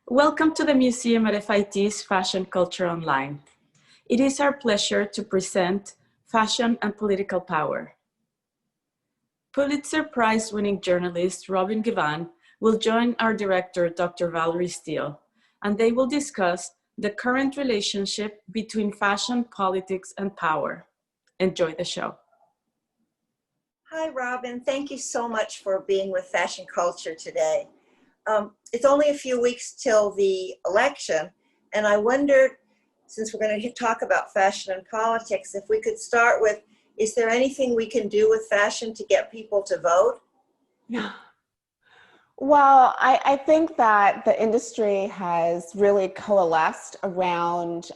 Welcome to the Museum at FIT's Fashion Culture Online. It is our pleasure to present Fashion and Political Power. Pulitzer Prize winning journalist Robin Givhan will join our director, Dr. Valerie Steele, and they will discuss the current relationship between fashion, politics, and power. Enjoy the show. Hi, Robin. Thank you so much for being with Fashion Culture today. It's only a few weeks till the election, and I wondered, since we're going to talk about fashion and politics, if we could start with, is there anything we can do with fashion to get people to vote? Well, I think that the industry has really coalesced around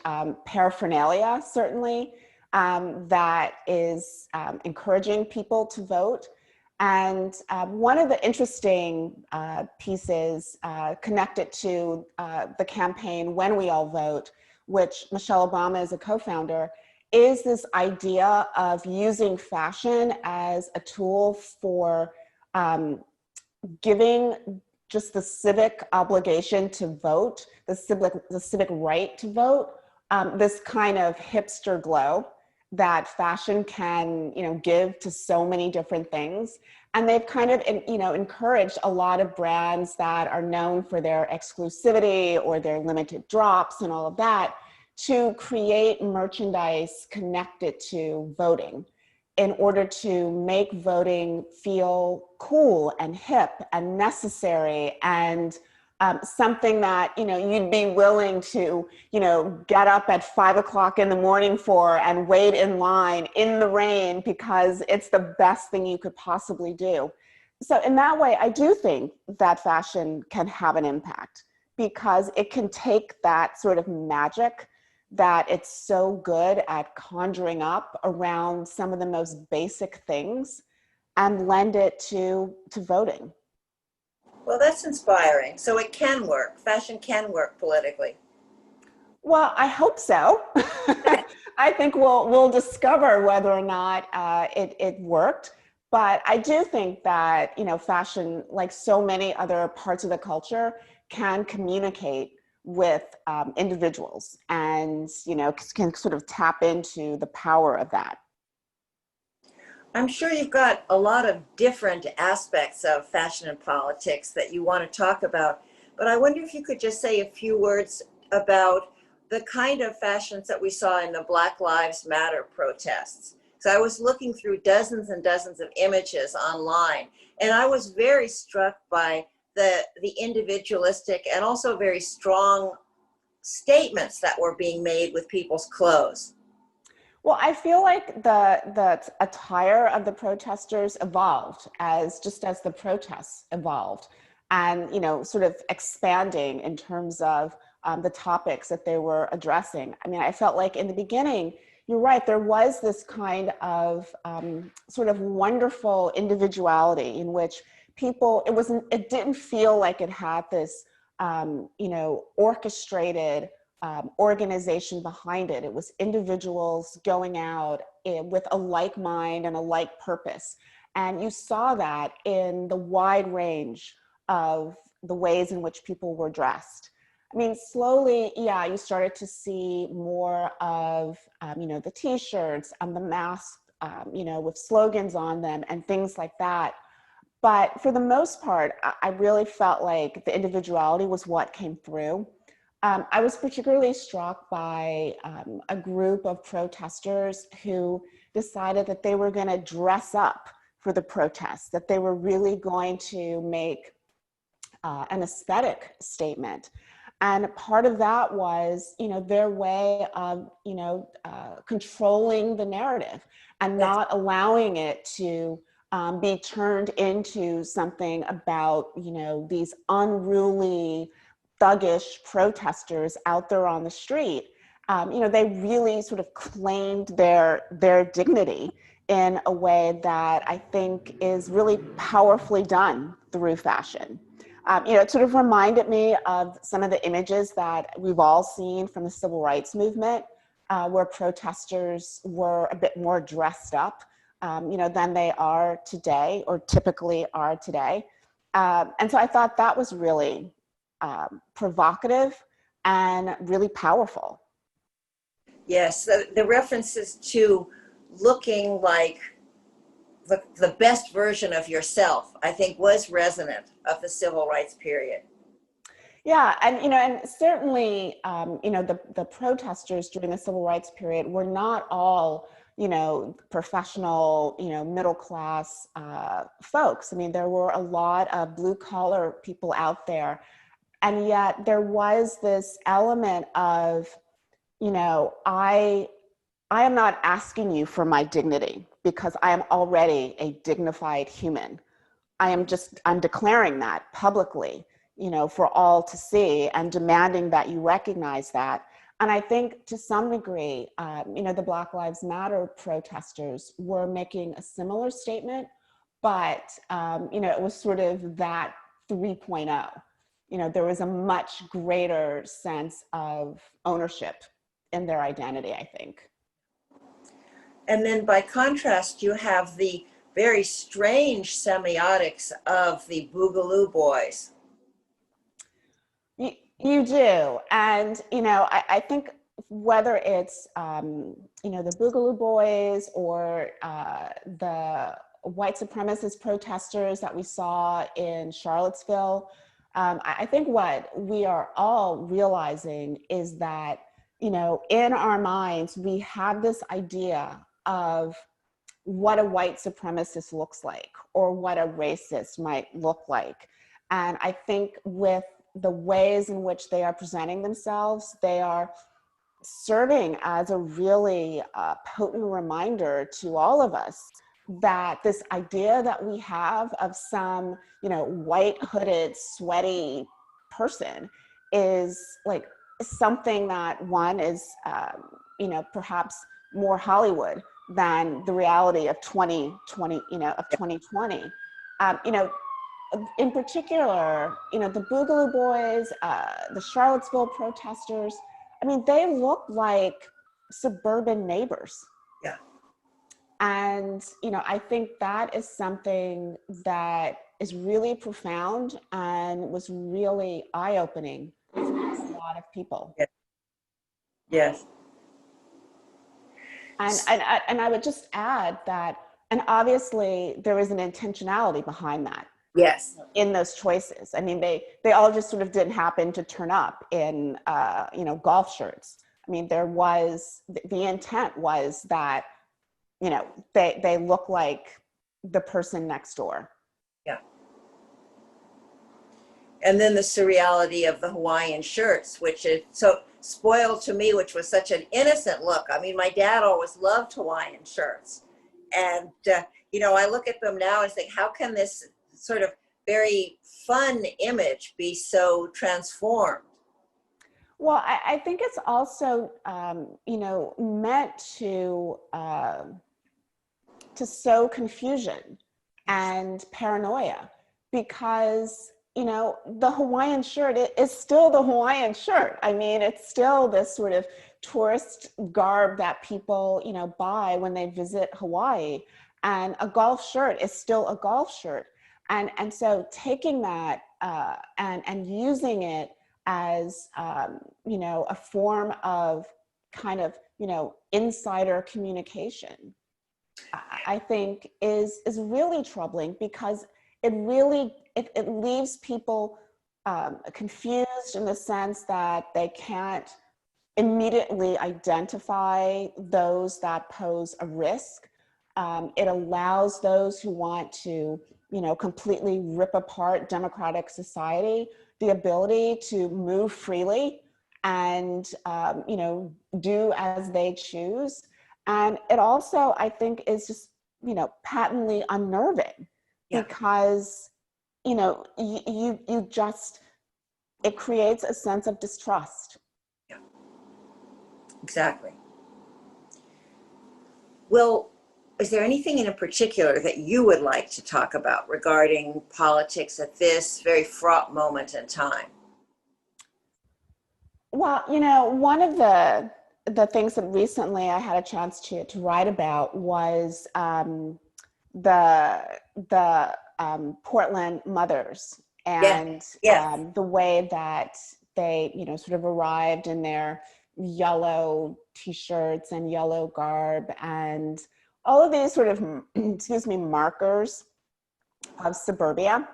paraphernalia, certainly, that is encouraging people to vote. And one of the interesting pieces connected to the campaign When We All Vote, which Michelle Obama is a co-founder, is this idea of using fashion as a tool for giving just the civic obligation to vote, the civic right to vote, this kind of hipster glow that fashion can, give to so many different things. And they've kind of, encouraged a lot of brands that are known for their exclusivity or their limited drops and all of that to create merchandise connected to voting in order to make voting feel cool and hip and necessary and something that, you'd be willing to, get up at 5 o'clock in the morning for and wait in line in the rain because it's the best thing you could possibly do. So in that way, I do think that fashion can have an impact because it can take that sort of magic that it's so good at conjuring up around some of the most basic things and lend it to voting. Well, that's inspiring. So it can work. Fashion can work politically. Well, I hope so. I think we'll discover whether or not it worked. But I do think that, fashion, like so many other parts of the culture, can communicate with individuals and, can sort of tap into the power of that. I'm sure you've got a lot of different aspects of fashion and politics that you want to talk about, but I wonder if you could just say a few words about the kind of fashions that we saw in the Black Lives Matter protests. So I was looking through dozens and dozens of images online, and I was very struck by the individualistic and also very strong statements that were being made with people's clothes. Well, I feel like the attire of the protesters evolved as the protests evolved and, sort of expanding in terms of the topics that they were addressing. I mean, I felt like in the beginning, you're right, there was this kind of sort of wonderful individuality in which people, it didn't feel like it had this, orchestrated organization behind it. It was individuals going out with a like mind and a like purpose. And you saw that in the wide range of the ways in which people were dressed. I mean, slowly, you started to see more of, the t-shirts and the masks, with slogans on them and things like that. But for the most part, I really felt like the individuality was what came through. I was particularly struck by a group of protesters who decided that they were going to dress up for the protests, that they were really going to make an aesthetic statement. And part of that was, their way of, controlling the narrative and not allowing it to be turned into something about, these unruly, thuggish protesters out there on the street. They really sort of claimed their dignity in a way that I think is really powerfully done through fashion. It sort of reminded me of some of the images that we've all seen from the civil rights movement, where protesters were a bit more dressed up, than they are today or typically are today. And so I thought that was really provocative and really powerful. Yes, the references to looking like the best version of yourself, I think, was resonant of the civil rights period. Yeah, and certainly, the protesters during the civil rights period were not all, professional, middle class folks. I mean, there were a lot of blue collar people out there, and yet there was this element of, I am not asking you for my dignity because I am already a dignified human. I'm declaring that publicly, for all to see and demanding that you recognize that. And I think to some degree, the Black Lives Matter protesters were making a similar statement, but, it was sort of that 3.0. There was a much greater sense of ownership in their identity, I think. And then by contrast, you have the very strange semiotics of the Boogaloo Boys. You do. And, I think whether it's, the Boogaloo Boys or the white supremacist protesters that we saw in Charlottesville, I think what we are all realizing is that, in our minds, we have this idea of what a white supremacist looks like or what a racist might look like. And I think with the ways in which they are presenting themselves, they are serving as a really potent reminder to all of us that this idea that we have of some, white hooded, sweaty person is like something that one is, perhaps more Hollywood than the reality of 2020. In particular, the Boogaloo Boys, the Charlottesville protesters, I mean, they look like suburban neighbors. Yeah. And, I think that is something that is really profound and was really eye-opening for a lot of people. Yes. Yes. And I would just add that, and obviously there is an intentionality behind that. Yes. In those choices. I mean, they all just sort of didn't happen to turn up in, golf shirts. I mean, there was, the intent was that, they look like the person next door. Yeah. And then the surreality of the Hawaiian shirts, which is so spoiled to me, which was such an innocent look. I mean, my dad always loved Hawaiian shirts. And, I look at them now and think, how can this sort of very fun image be so transformed? Well, I think it's also, meant to sow confusion and paranoia because, the Hawaiian shirt is still the Hawaiian shirt. I mean, it's still this sort of tourist garb that people, buy when they visit Hawaii. And a golf shirt is still a golf shirt. And so taking that and using it as, a form of kind of, insider communication, I think is really troubling because it really, it leaves people confused in the sense that they can't immediately identify those that pose a risk. It allows those who want to, completely rip apart democratic society, the ability to move freely and, do as they choose. And it also, I think, is just, patently unnerving because, you just, it creates a sense of distrust. Yeah, exactly. Well, is there anything in particular that you would like to talk about regarding politics at this very fraught moment in time? Well, one of the things that recently I had a chance to write about was the Portland mothers Yeah. and Yes. the way that they, sort of arrived in their yellow t-shirts and yellow garb and all of these sort of, excuse me, markers of suburbia.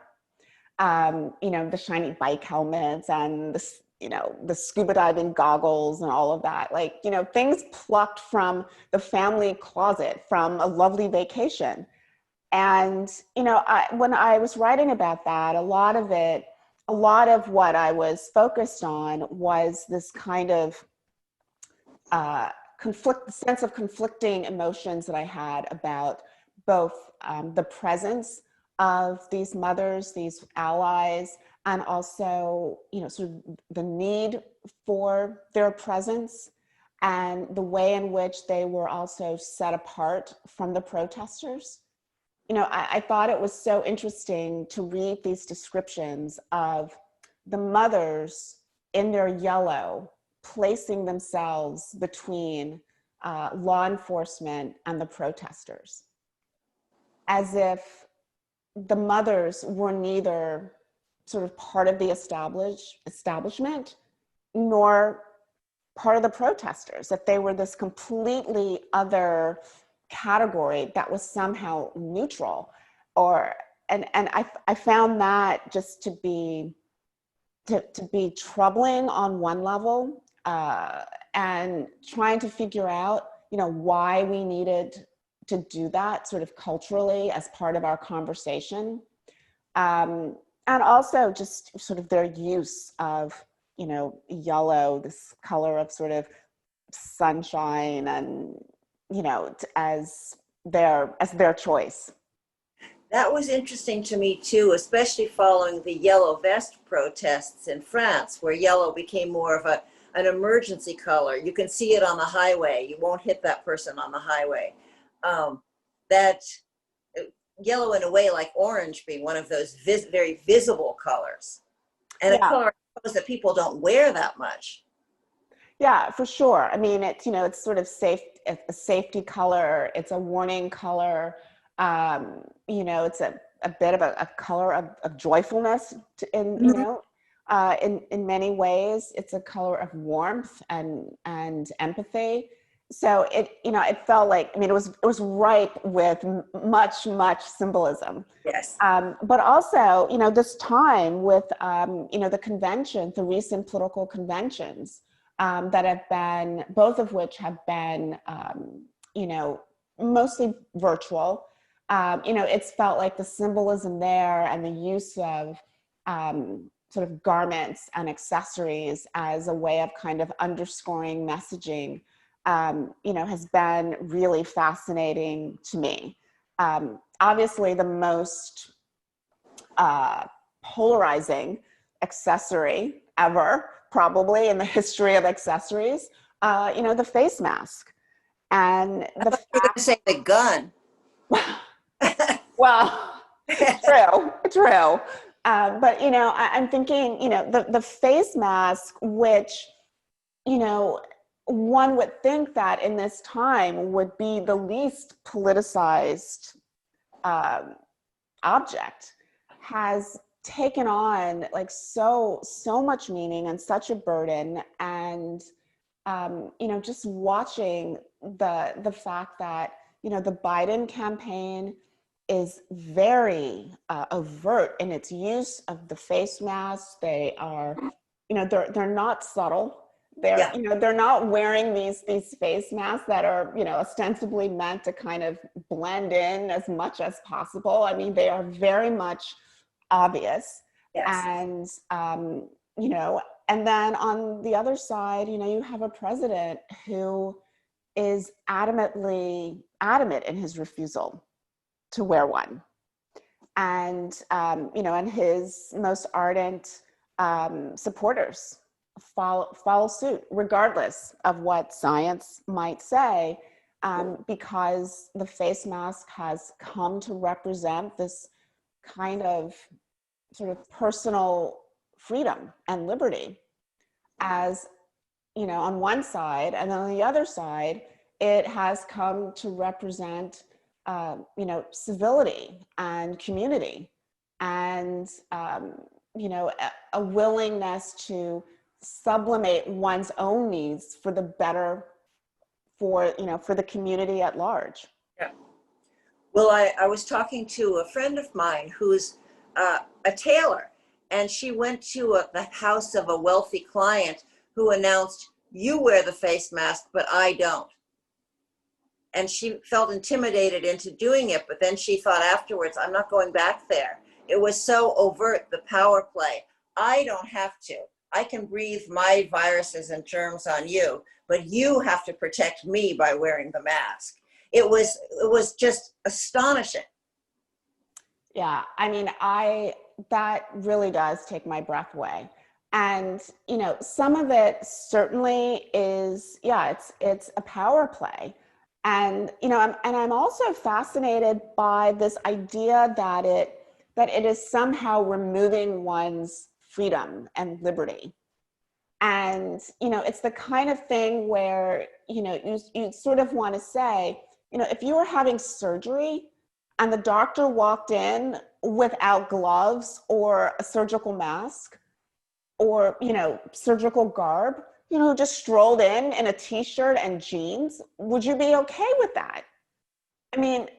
The shiny bike helmets and the scuba diving goggles and all of that, like, things plucked from the family closet from a lovely vacation. And, when I was writing about that, a lot of what I was focused on was this kind of sense of conflicting emotions that I had about both the presence of these mothers, these allies, and also, sort of the need for their presence and the way in which they were also set apart from the protesters. I thought it was so interesting to read these descriptions of the mothers in their yellow placing themselves between law enforcement and the protesters, as if the mothers were neither sort of part of the establishment nor part of the protesters, that they were this completely other category that was somehow neutral. And I found that just to be troubling on one level, and trying to figure out, why we needed to do that sort of culturally as part of our conversation. And also just sort of their use of, yellow, this color of sort of sunshine and, as their choice. That was interesting to me too, especially following the yellow vest protests in France, where yellow became more of an emergency color. You can see it on the highway. You won't hit that person on the highway. That yellow, in a way, like orange, being one of those very visible colors, and a color that people don't wear that much. Yeah, for sure. I mean, it's sort of a safety color. It's a warning color. It's a bit of a color of joyfulness in many ways. It's a color of warmth and empathy. So it felt like, it was ripe with much symbolism. Yes. But also, this time with, the convention, the recent political conventions that have been, both of which have been, mostly virtual. It's felt like the symbolism there and the use of sort of garments and accessories as a way of kind of underscoring messaging, has been really fascinating to me. Obviously, the most polarizing accessory ever, probably in the history of accessories, the face mask. And I thought you were going to say the gun. Well, true. But, I'm thinking, the face mask, which, one would think that in this time would be the least politicized object, has taken on like so much meaning and such a burden. And, just watching the fact that, the Biden campaign is very overt in its use of the face mask. They are, they're not subtle. They're not wearing these face masks that are, ostensibly meant to kind of blend in as much as possible. I mean, they are very much obvious. Yes. And, and then on the other side, you have a president who is adamant in his refusal to wear one. And, and his most ardent supporters follow suit, regardless of what science might say, because the face mask has come to represent this kind of sort of personal freedom and liberty as, on one side, and then on the other side, it has come to represent, civility and community and, a willingness to sublimate one's own needs for the better, for the community at large. Yeah. Well, I was talking to a friend of mine who's a tailor, and she went to the house of a wealthy client who announced, "You wear the face mask, but I don't." And she felt intimidated into doing it, but then she thought afterwards, "I'm not going back there." It was so overt, the power play. I don't have to. I can breathe my viruses and germs on you, but you have to protect me by wearing the mask. It was just astonishing. Yeah, I mean, that really does take my breath away. And, some of it certainly is, yeah, it's a power play. And, I'm also fascinated by this idea that it is somehow removing one's freedom and liberty. And, it's the kind of thing where, you sort of want to say, if you were having surgery and the doctor walked in without gloves or a surgical mask or, surgical garb, just strolled in a t-shirt and jeans, would you be okay with that? I mean,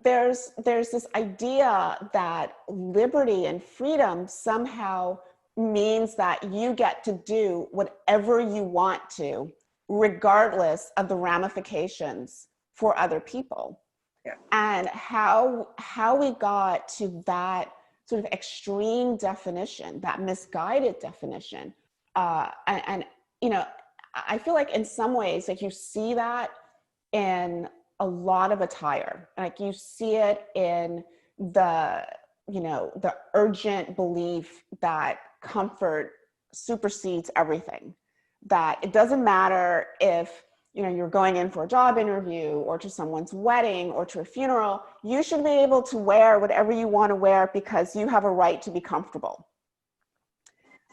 there's this idea that liberty and freedom somehow means that you get to do whatever you want to, regardless of the ramifications for other people. Yeah. And how we got to that sort of extreme definition, that misguided definition, and I feel like in some ways, like you see that in a lot of attire, like you see it in the urgent belief that comfort supersedes everything, that it doesn't matter if you're going in for a job interview or to someone's wedding or to a funeral, you should be able to wear whatever you want to wear because you have a right to be comfortable.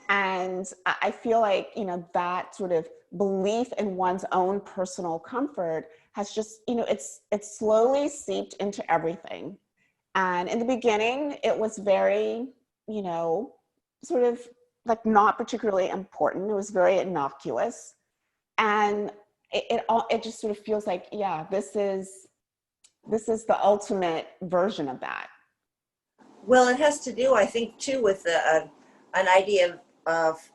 And I feel like, that sort of belief in one's own personal comfort has just, it's slowly seeped into everything. And in the beginning, it was very, sort of like not particularly important. It was very innocuous. And it just sort of feels like, yeah, this is the ultimate version of that. Well, it has to do, I think, too, with an idea of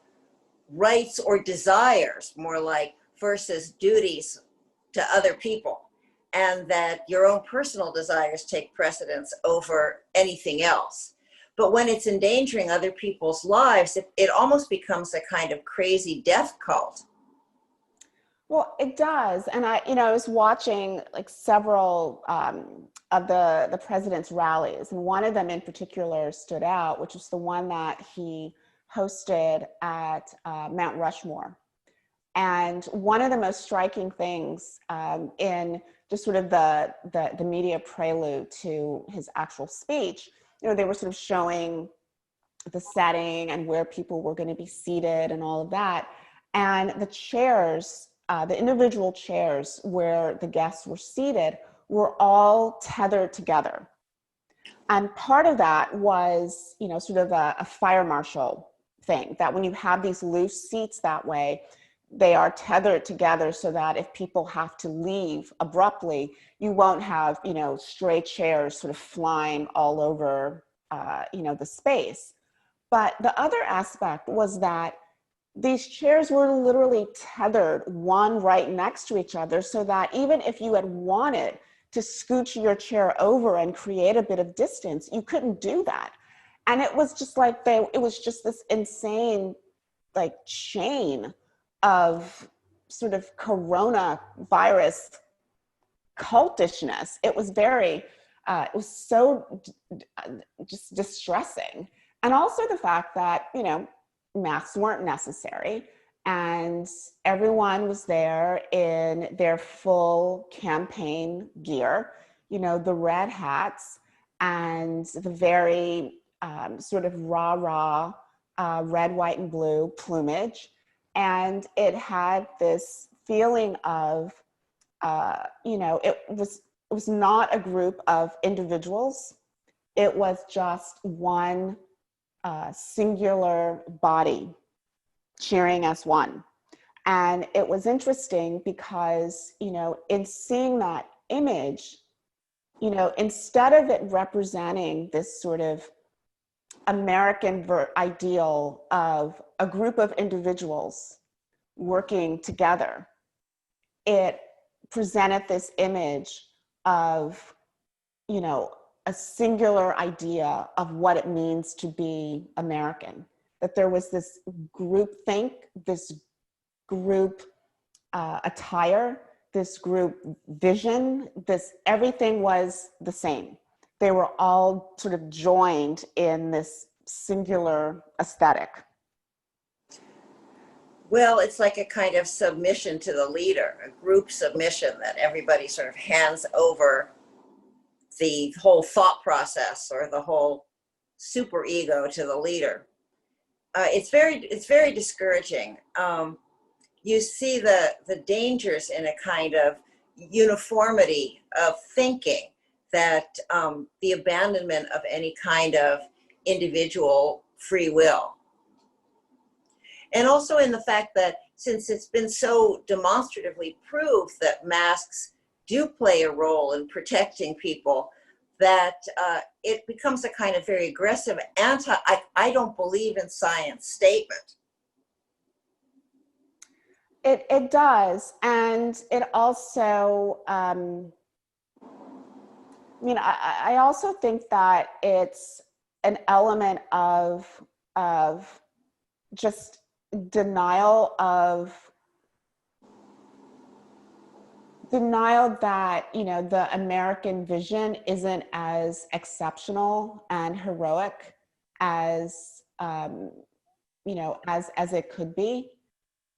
rights or desires, more like, versus duties to other people, and that your own personal desires take precedence over anything else. But when it's endangering other people's lives, it almost becomes a kind of crazy death cult. Well, it does. And I was watching like several of the president's rallies, and one of them in particular stood out, which was the one that he hosted at Mount Rushmore. And one of the most striking things in just sort of the media prelude to his actual speech, they were sort of showing the setting and where people were going to be seated and all of that. And the chairs, the individual chairs where the guests were seated were all tethered together. And part of that was, sort of a fire marshal thing, that when you have these loose seats that way, they are tethered together so that if people have to leave abruptly, you won't have, stray chairs sort of flying all over, the space. But the other aspect was that these chairs were literally tethered one right next to each other, so that even if you had wanted to scooch your chair over and create a bit of distance, you couldn't do that. And it was just like it was just this insane like chain of sort of coronavirus cultishness. It was very, it was so just distressing. And also the fact that, masks weren't necessary and everyone was there in their full campaign gear, the red hats and the very sort of rah-rah red, white, and blue plumage. And it had this feeling of, it was not a group of individuals. It was just one singular body cheering as one. And it was interesting because, in seeing that image, instead of it representing this sort of American ideal of a group of individuals working together, it presented this image of, a singular idea of what it means to be American. That there was this group think, this group attire, this group vision, everything was the same. They were all sort of joined in this singular aesthetic. Well, it's like a kind of submission to the leader, a group submission that everybody sort of hands over the whole thought process or the whole superego to the leader. It's very discouraging. You see the dangers in a kind of uniformity of thinking, that the abandonment of any kind of individual free will. And also in the fact that since it's been so demonstratively proved that masks do play a role in protecting people, that it becomes a kind of very aggressive I don't believe in science statement. It does. And it also, I also think that it's an element of just denial that, the American vision isn't as exceptional and heroic as, as it could be.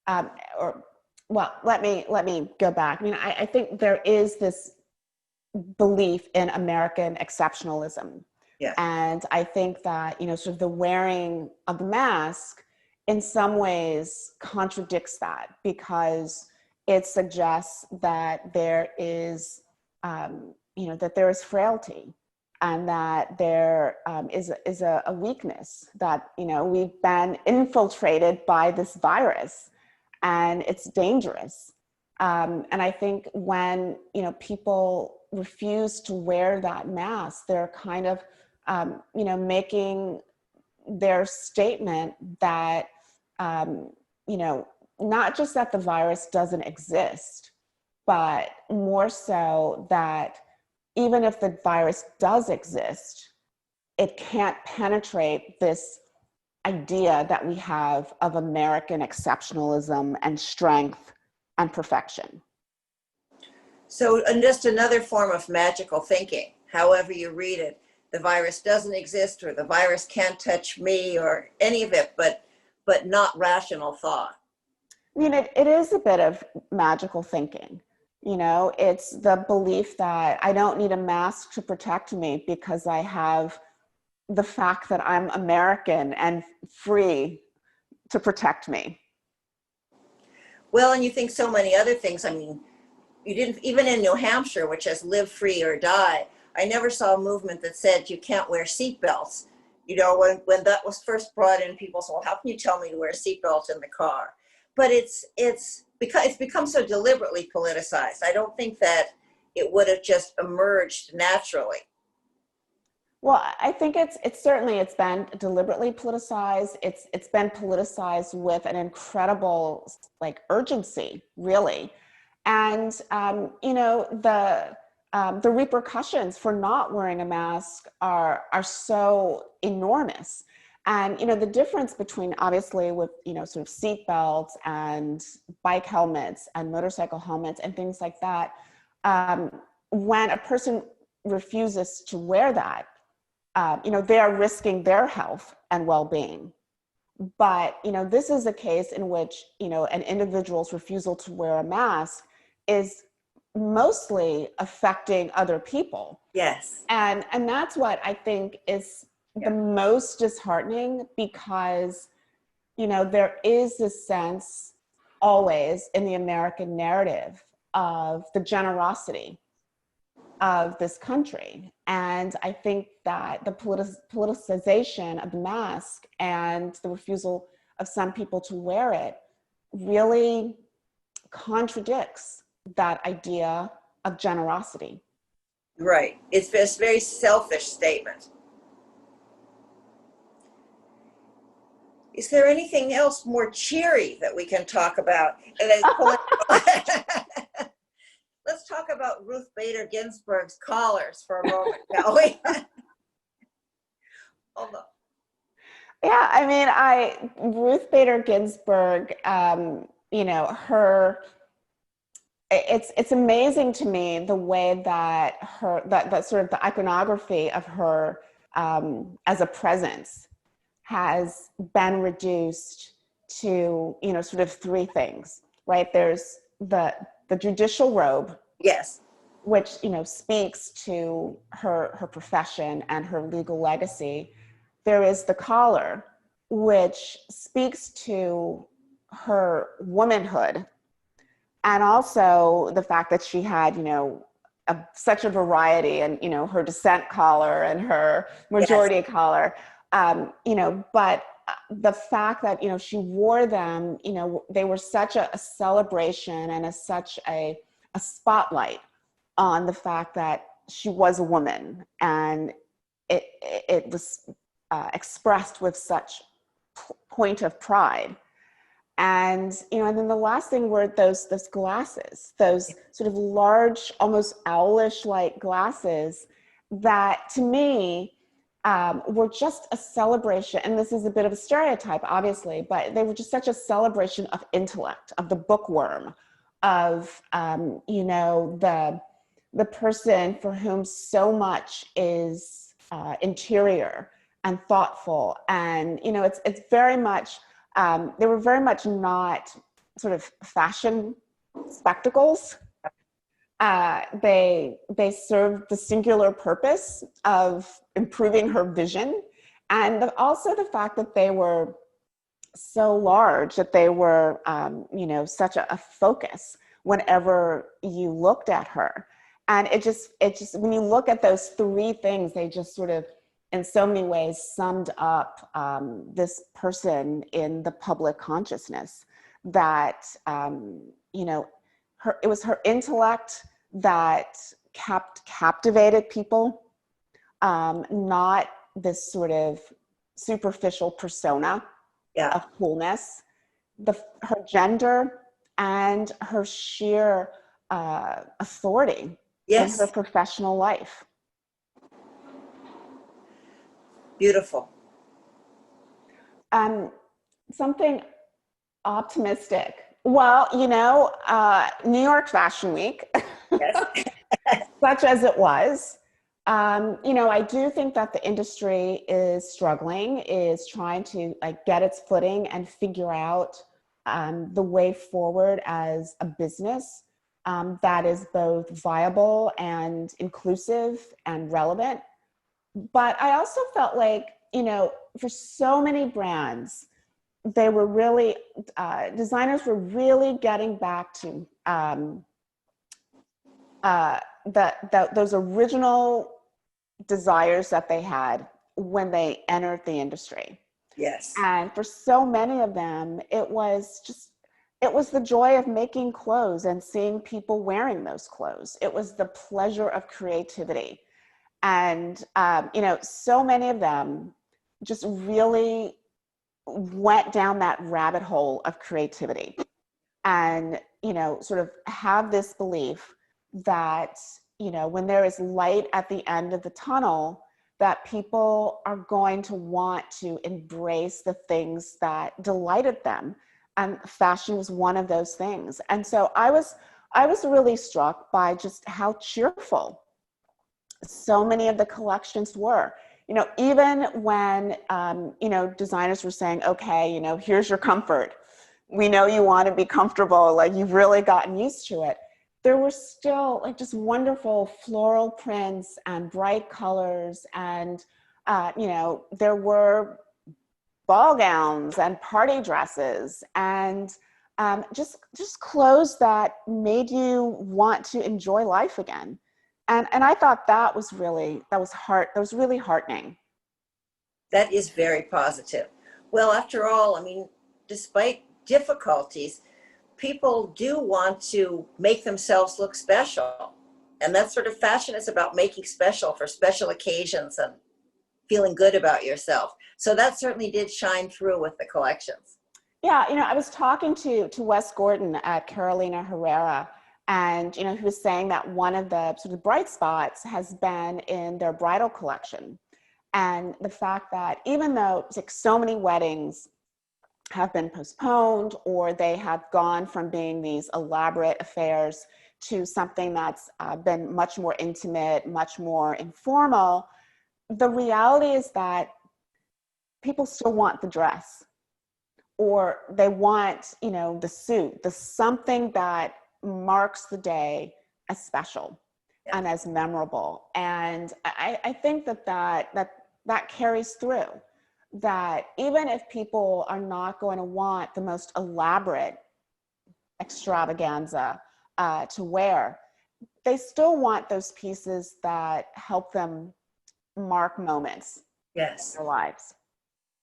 Let me go back. I think there is this belief in American exceptionalism. Yeah. And I think that, sort of the wearing of the mask in some ways contradicts that, because it suggests that there is, that there is frailty, and that there is a weakness, that, we've been infiltrated by this virus and it's dangerous. And I think when, people refuse to wear that mask, they're kind of, making their statement that, not just that the virus doesn't exist, but more so that even if the virus does exist, it can't penetrate this idea that we have of American exceptionalism and strength and perfection. So, and just another form of magical thinking, however you read it, the virus doesn't exist, or the virus can't touch me, or any of it, but not rational thought. It is a bit of magical thinking. It's the belief that I don't need a mask to protect me because I have the fact that I'm American and free to protect me. Well, and you think so many other things. You didn't, even in New Hampshire, which has live free or die, I never saw a movement that said you can't wear seatbelts. When that was first brought in, people said, well, how can you tell me to wear a seatbelt in the car? But it's become so deliberately politicized. I don't think that it would have just emerged naturally. Well, I think it's been deliberately politicized. It's been politicized with an incredible urgency, really. And the repercussions for not wearing a mask are so enormous. And the difference between, obviously, with sort of seat belts and bike helmets and motorcycle helmets and things like that, when a person refuses to wear that, they are risking their health and well-being. But this is a case in which an individual's refusal to wear a mask is mostly affecting other people. Yes. And that's what I think is the most disheartening, because there is this sense always in the American narrative of the generosity of this country. And I think that the politicization of the mask and the refusal of some people to wear it really contradicts that idea of generosity. Right. It's a very selfish statement. Is there anything else more cheery that we can talk about? Let's talk about Ruth Bader Ginsburg's collars for a moment, shall we? Hold on. Yeah, I mean, Ruth Bader Ginsburg, you know, it's amazing to me the way that that sort of the iconography of her as a presence has been reduced to, you know, sort of three things, right? There's the judicial robe, Yes, which, you know, speaks to her profession and her legal legacy. There is the collar, which speaks to her womanhood, and also the fact that she had, you know, such a variety, and, you know, her dissent collar and her majority yes. collar, you know, but the fact that, you know, she wore them, you know, they were such a celebration and such a spotlight on the fact that she was a woman, and it was expressed with such point of pride. And, you know, and then the last thing were those glasses, those sort of large, almost owlish-like glasses that, to me, were just a celebration. And this is a bit of a stereotype, obviously, but they were just such a celebration of intellect, of the bookworm, of, you know, the person for whom so much is interior and thoughtful. And, you know, it's very much, they were very much not sort of fashion spectacles. They served the singular purpose of improving her vision, and also the fact that they were so large, that they were, you know, such a focus whenever you looked at her. And it just, when you look at those three things, they just sort of, in so many ways, summed up this person in the public consciousness. That, you know, it was her intellect that captivated people, not this sort of superficial persona of coolness. Her gender and her sheer authority in her professional life. Beautiful. Something optimistic. Well, you know, New York Fashion Week, such as it was, you know, I do think that the industry is struggling, is trying to like get its footing and figure out the way forward as a business that is both viable and inclusive and relevant. But I also felt like, you know, for so many brands, they were really, designers were really getting back to those original desires that they had when they entered the industry. Yes. And for so many of them, it was the joy of making clothes and seeing people wearing those clothes. It was the pleasure of creativity. And, you know, so many of them just really went down that rabbit hole of creativity and, you know, sort of have this belief that, you know, when there is light at the end of the tunnel, that people are going to want to embrace the things that delighted them. And fashion was one of those things. And so I was really struck by just how cheerful so many of the collections were. You know, even when, you know, designers were saying, okay, you know, here's your comfort. We know you want to be comfortable, like you've really gotten used to it. There were still like just wonderful floral prints and bright colors. And, you know, there were ball gowns and party dresses and just clothes that made you want to enjoy life again. And I thought that was really heartening. That is very positive. Well, after all, I mean, despite difficulties, people do want to make themselves look special. And that sort of fashion is about making special for special occasions and feeling good about yourself. So that certainly did shine through with the collections. Yeah, I was talking to Wes Gordon at Carolina Herrera, and he was saying that one of the sort of bright spots has been in their bridal collection. And the fact that even though like so many weddings have been postponed, or they have gone from being these elaborate affairs to something that's been much more intimate, much more informal, the reality is that people still want the dress, or they want, the suit, the something that marks the day as special and as memorable. And I think that carries through. That even if people are not going to want the most elaborate extravaganza to wear, they still want those pieces that help them mark moments in their lives.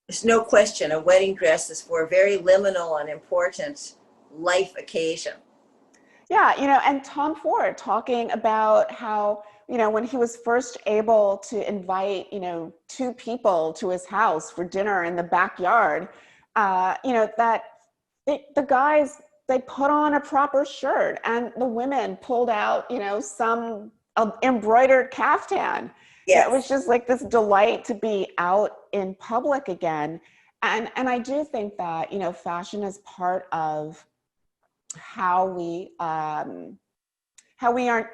There's no question a wedding dress is for a very liminal and important life occasion. Yeah, and Tom Ford talking about how, when he was first able to invite, 2 people to his house for dinner in the backyard, that the guys, they put on a proper shirt, and the women pulled out, some embroidered caftan. Yes. It was just like this delight to be out in public again. And I do think that, fashion is part of how we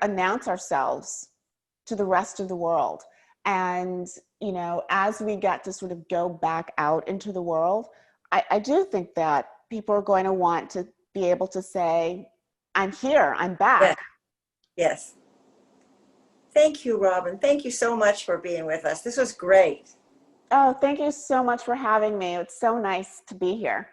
announce ourselves to the rest of the world. And, as we get to sort of go back out into the world, I do think that people are going to want to be able to say, I'm here, I'm back. Yes. Thank you, Robin. Thank you so much for being with us. This was great. Oh, thank you so much for having me. It's so nice to be here.